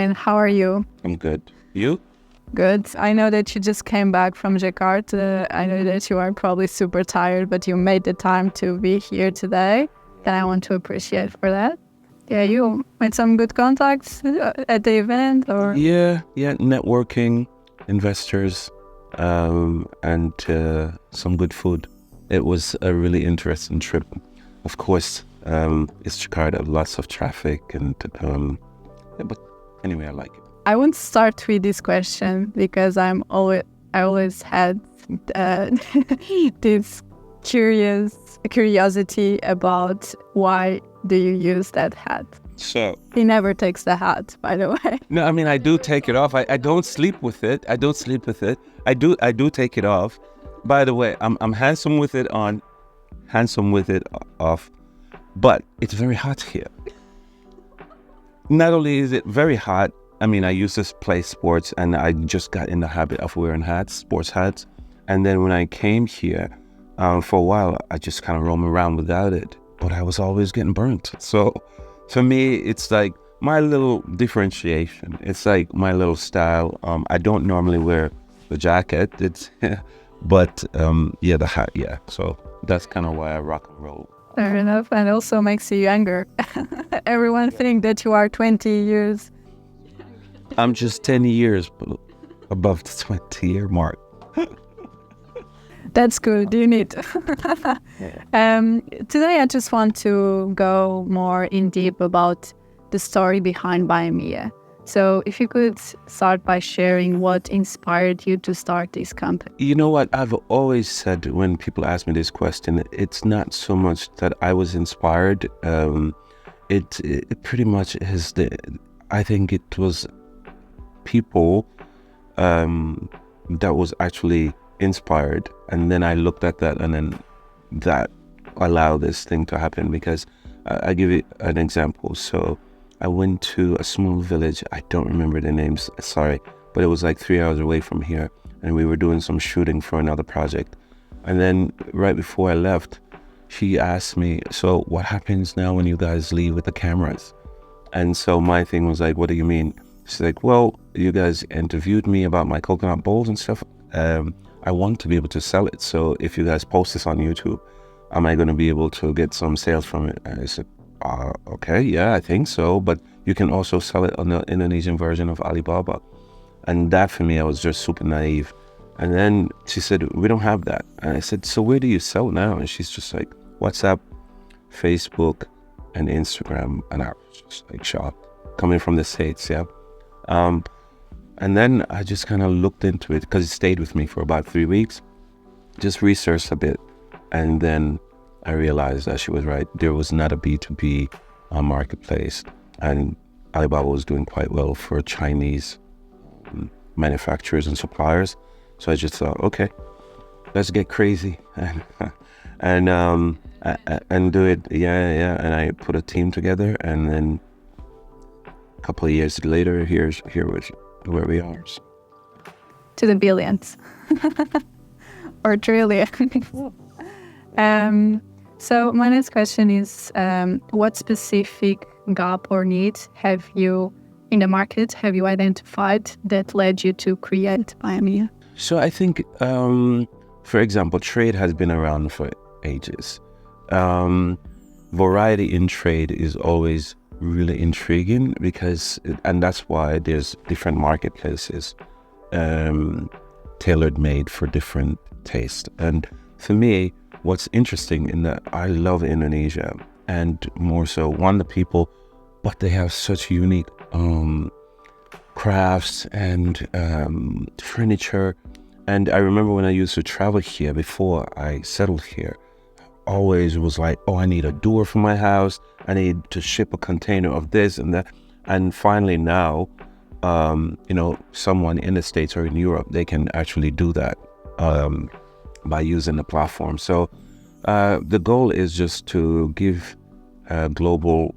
and how are you? I'm good. You? Good. I know that you just came back from Jakarta. I know that you are probably super tired, but you made the time to be here today. And I want to appreciate for that. Yeah, you made some good contacts at the event, or? Yeah, networking, investors, and some good food. It was a really interesting trip. Of course, it's Jakarta, lots of traffic, and but anyway, I like it. I want to start with this question because I always had this curiosity about why do you use that hat? So he never takes the hat, by the way. No, I mean I do take it off. I don't sleep with it. I do take it off. By the way, I'm handsome with it on, handsome with it off, but it's very hot here. Not only is it very hot, I mean I used to play sports and I just got in the habit of wearing hats, sports hats, and then when I came here, for a while I just kind of roam around without it, but I was always getting burnt. So for me, it's like my little differentiation. It's like my little style. I don't normally wear the jacket. But the hat, yeah. So that's kind of why I rock and roll. Fair enough, and also makes you younger. Everyone think that you are 20 years. I'm just 10 years above the 20-year mark. That's good. You need. Today, I just want to go more in deep about the story behind Buyamia. So, if you could start by sharing what inspired you to start this company. You know what? I've always said when people ask me this question, it's not so much that I was inspired. It pretty much is I think it was people that was actually inspired, and then I looked at that, and then that allowed this thing to happen. Because I give you an example. So I went to a small village. I don't remember the names, sorry, but it was like 3 hours away from here, and we were doing some shooting for another project. And then right before I left, she asked me, so what happens now when you guys leave with the cameras? And so my thing was like, what do you mean? She's like, well, you guys interviewed me about my coconut bowls and stuff. I want to be able to sell it. So if you guys post this on YouTube, am I going to be able to get some sales from it? And I said, okay, yeah, I think so. But you can also sell it on the Indonesian version of Alibaba. And that for me, I was just super naive. And then she said, we don't have that. And I said, so where do you sell now? And she's just like, WhatsApp, Facebook, and Instagram. And I was just like shocked, coming from the States, yeah. And then I just kind of looked into it because it stayed with me for about 3 weeks, just researched a bit. And then I realized that she was right. There was not a B2B marketplace, and Alibaba was doing quite well for Chinese manufacturers and suppliers. So I just thought, okay, let's get crazy and do it. Yeah. And I put a team together, and then a couple of years later, here was where we are. To the billions or trillion. So my next question is, what specific gap or need have you in the market have you identified that led you to create Buyamia? So I think, for example, trade has been around for ages. Variety in trade is always really intriguing and that's why there's different marketplaces tailored made for different tastes. And for me, what's interesting in that I love Indonesia, and more so the people, but they have such unique crafts and furniture. And I remember when I used to travel here before I settled here, always was like, oh, I need a door for my house. I need to ship a container of this and that. And finally now, someone in the States or in Europe, they can actually do that by using the platform. So the goal is just to give global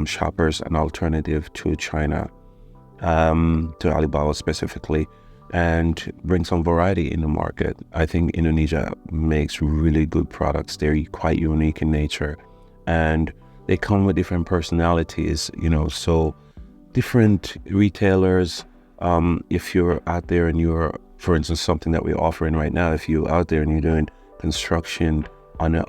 shoppers an alternative to China, to Alibaba specifically, and bring some variety in the market. I think Indonesia makes really good products. They're quite unique in nature, and they come with different personalities, so different retailers. If you're out there and you're, for instance, something that we're offering right now, if you're out there and you're doing construction on a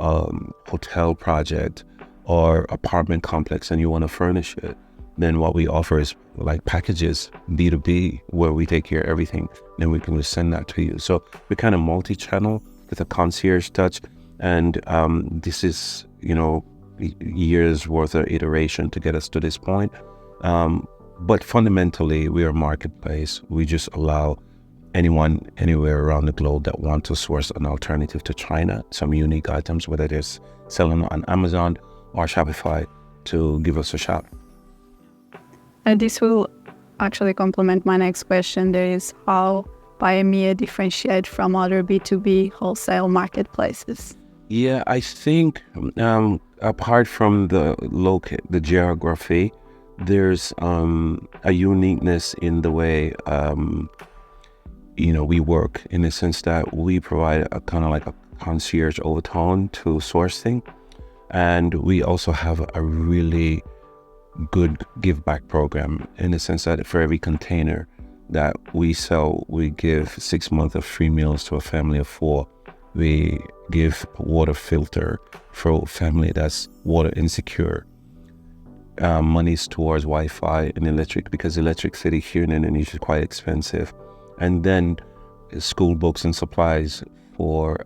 hotel project or apartment complex and you want to furnish it, then what we offer is like packages, B2B, where we take care of everything. Then we can just send that to you. So we're kind of multi-channel with a concierge touch. And this is, years worth of iteration to get us to this point. But fundamentally, we are a marketplace. We just allow anyone, anywhere around the globe that want to source an alternative to China, some unique items, whether they're selling on Amazon or Shopify, to give us a shot. And this will actually complement my next question. There is how Buyamia differentiate from other B2B wholesale marketplaces. Yeah, I think apart from the geography, there's a uniqueness in the way we work, in the sense that we provide a kind of like a concierge overtone to sourcing, and we also have a really good give back program, in the sense that for every container that we sell, we give 6 months of free meals to a family of 4. We give water filter for a family that's water insecure. Monies towards Wi-Fi and electric, because electricity here in Indonesia is quite expensive. And then school books and supplies for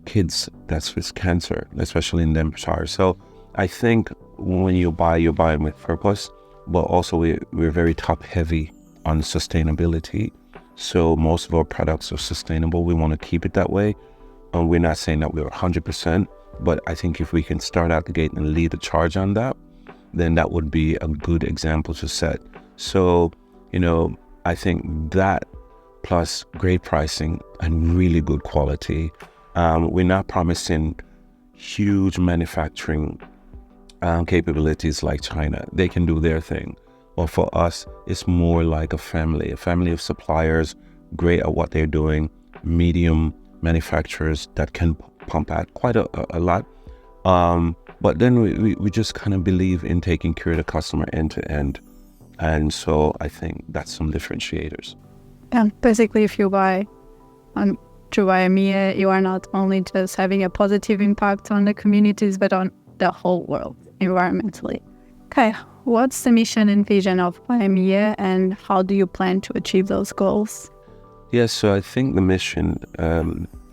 kids that's with cancer, especially in Denmark. So I think when you're buying with purpose, but also we're very top heavy on sustainability. So most of our products are sustainable. We want to keep it that way. And we're not saying that we're 100%, but I think if we can start out the gate and lead the charge on that, then that would be a good example to set. So, I think that plus great pricing and really good quality. We're not promising huge manufacturing capabilities like China. They can do their thing. But for us, it's more like a family of suppliers, great at what they're doing, medium manufacturers that can pump out quite a lot. But then we just kind of believe in taking care of the customer end to end. And so I think that's some differentiators. And basically, if you buy through Buyamia, you are not only just having a positive impact on the communities, but on the whole world environmentally. Okay, what's the mission and vision of Buyamia, and how do you plan to achieve those goals? Yes, so I think the mission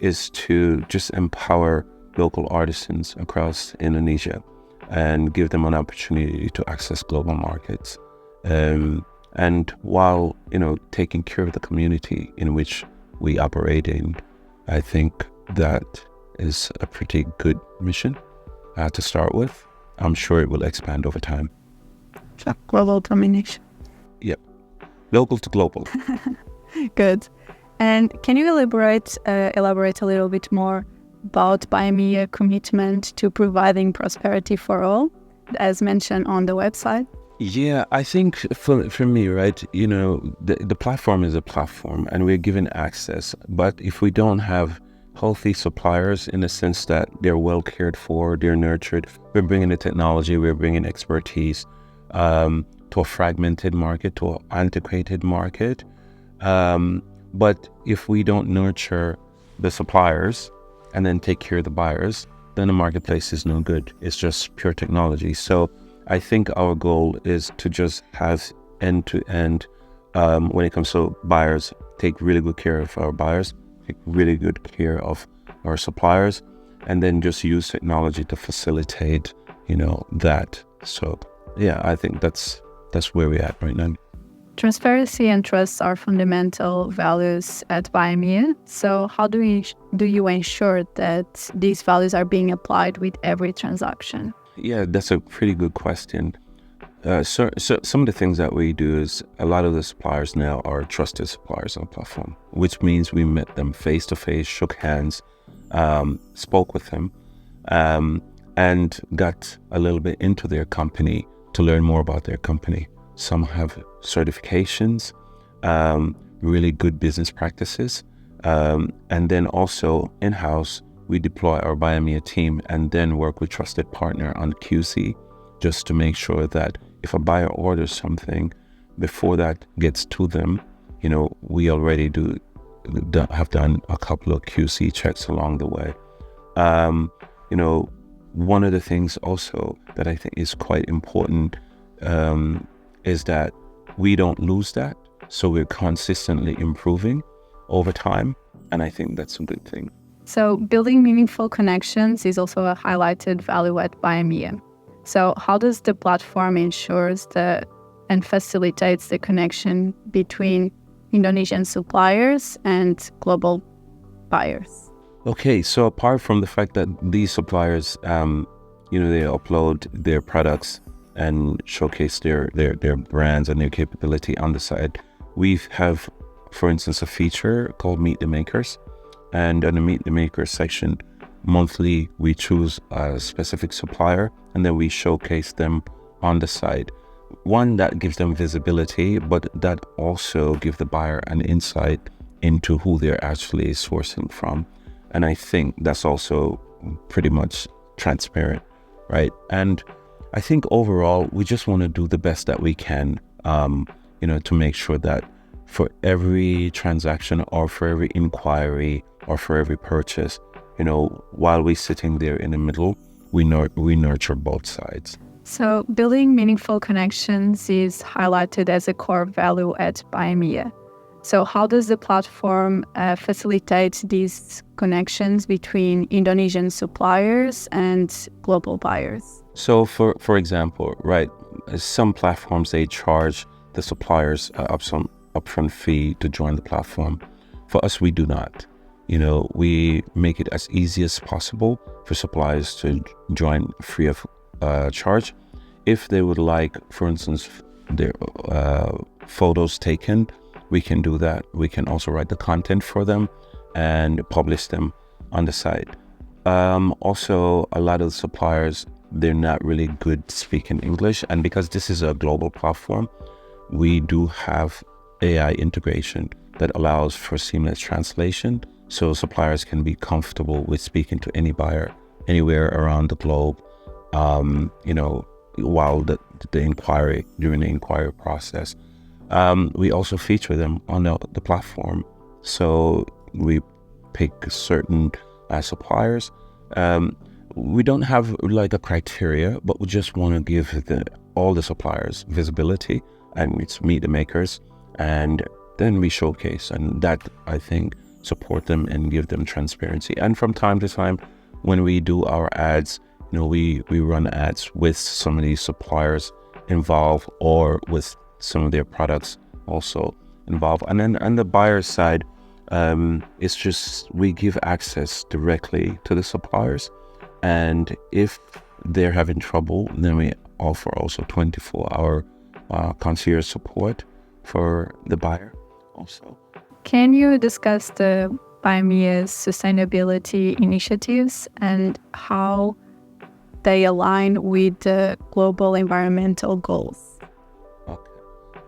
is to just empower local artisans across Indonesia and give them an opportunity to access global markets. And while, taking care of the community in which we operate in, I think that is a pretty good mission to start with. I'm sure it will expand over time. Global domination. Yep. Local to global. Good. And can you elaborate a little bit more about Buyamia commitment to providing prosperity for all, as mentioned on the website? Yeah, I think for me, right, the platform is a platform and we're given access. But if we don't have healthy suppliers, in the sense that they're well cared for, they're nurtured, we're bringing the technology, we're bringing expertise to a fragmented market, to an antiquated market. But if we don't nurture the suppliers and then take care of the buyers, then the marketplace is no good. It's just pure technology. So I think our goal is to just have end-to-end, when it comes to buyers, take really good care of our buyers, take really good care of our suppliers, and then just use technology to facilitate, that. So yeah, I think that's where we're at right now. Transparency and trust are fundamental values at Buyamia. So how do you ensure that these values are being applied with every transaction? Yeah, that's a pretty good question. So some of the things that we do is, a lot of the suppliers now are trusted suppliers on the platform, which means we met them face to face, shook hands, spoke with them, and got a little bit into their company to learn more about their company. Some have certifications, really good business practices, and then also in-house, we deploy our Buyamia team and then work with trusted partner on QC, just to make sure that if a buyer orders something, before that gets to them, we already have done a couple of QC checks along the way. One of the things also that I think is quite important is that we don't lose that. So we're consistently improving over time. And I think that's a good thing. So building meaningful connections is also a highlighted value at Buyamia. So how does the platform ensures and facilitates the connection between Indonesian suppliers and global buyers? Okay, so apart from the fact that these suppliers, they upload their products and showcase their brands and their capability on the site, we have, for instance, a feature called Meet the Makers. And in the Meet the Makers section, monthly we choose a specific supplier and then we showcase them on the site. One, that gives them visibility, but that also gives the buyer an insight into who they're actually sourcing from. And I think that's also pretty much transparent, right? And I think overall, we just want to do the best that we can, to make sure that for every transaction or for every inquiry or for every purchase, while we're sitting there in the middle, we nurture both sides. So building meaningful connections is highlighted as a core value at Buyamia. So how does the platform facilitate these connections between Indonesian suppliers and global buyers? So for example, right, some platforms, they charge the suppliers some upfront fee to join the platform. For us, we do not. We make it as easy as possible for suppliers to join free of charge. If they would like, for instance, their photos taken, we can do that. We can also write the content for them and publish them on the site. Also, a lot of the suppliers, they're not really good speaking English. And because this is a global platform, we do have AI integration that allows for seamless translation. So suppliers can be comfortable with speaking to any buyer anywhere around the globe, while during the inquiry process. We also feature them on the platform. So we pick certain suppliers. We don't have like a criteria, but we just want to give all the suppliers visibility, and it's Meet the Makers, and then we showcase, and that, I think, support them and give them transparency. And from time to time, when we do our ads, we run ads with some of these suppliers involved, or with some of their products also involved. And then on the buyer side, it's just we give access directly to the suppliers, and if they're having trouble, then we offer also 24-hour concierge support for the buyer also. Can you discuss the Buyamia's sustainability initiatives and how they align with the global environmental goals? Okay.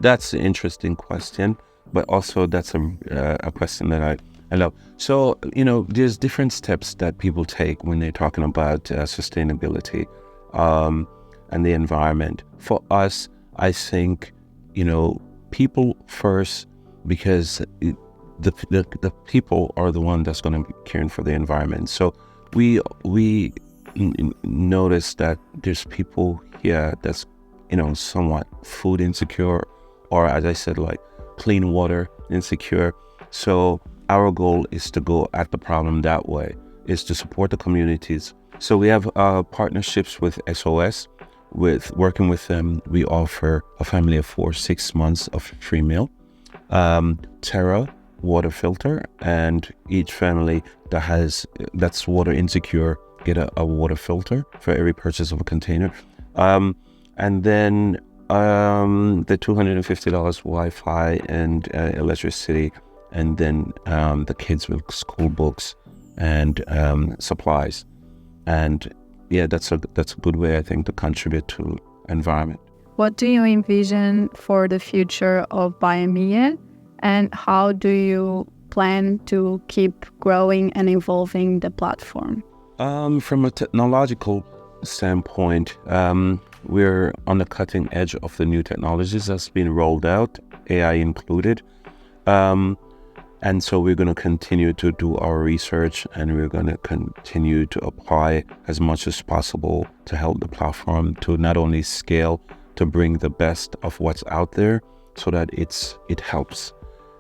That's an interesting question, but also that's a question that I love. So, there's different steps that people take when they're talking about sustainability and the environment. For us, I think, people first, because the people are the one that's going to be caring for the environment. So we notice that there's people here that's somewhat food insecure, or as I said, like clean water insecure. So our goal is to go at the problem that way, is to support the communities. So we have partnerships with SOS. With working with them, we offer a family of 4 6 months of free meal, Terra water filter, and each family that's water insecure get a water filter for every purchase of a container, and then the $250 Wi-Fi and electricity, and then the kids with school books and supplies. And yeah, that's a good way, I think, to contribute to environment. What do you envision for the future of Buyamia, and how do you plan to keep growing and evolving the platform? From a technological standpoint, We're on the cutting edge of the new technologies that's been rolled out, AI included. And so we're going to continue to do our research, and we're going to continue to apply as much as possible to help the platform to not only scale, to bring the best of what's out there so that it helps.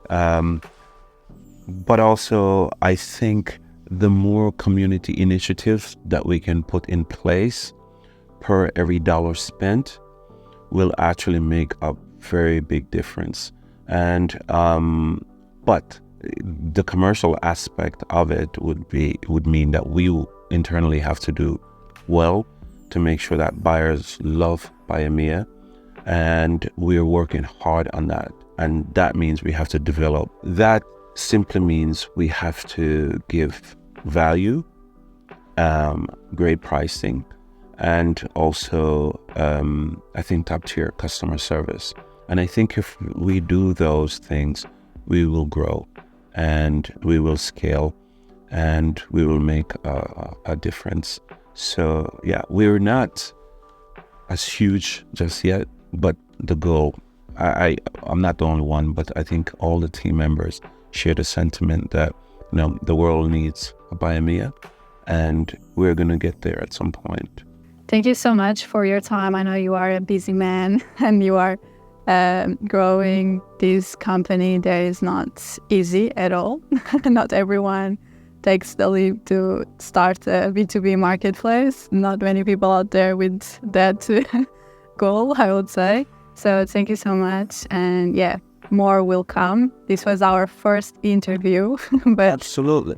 But also, I think the more community initiatives that we can put in place per every dollar spent will actually make a very big difference. And but the commercial aspect of it would mean that we internally have to do well to make sure that buyers love Buyamia, and we're working hard on that. And that means we have to develop. That simply means we have to give value, great pricing, and also I think top tier customer service. And I think if we do those things, we will grow and we will scale and we will make a difference. So yeah, we're not as huge just yet, but the goal, I'm not the only one, but I think all the team members share the sentiment that, you know, the world needs a Buyamia, and we're going to get there at some point. Thank you so much for your time. I know you are a busy man and you are growing this company that is not easy at all. Not everyone takes the leap to start a B2B marketplace. Not many people out there with that goal, I would say. So thank you so much. And yeah, more will come. This was our first interview, but Absolutely.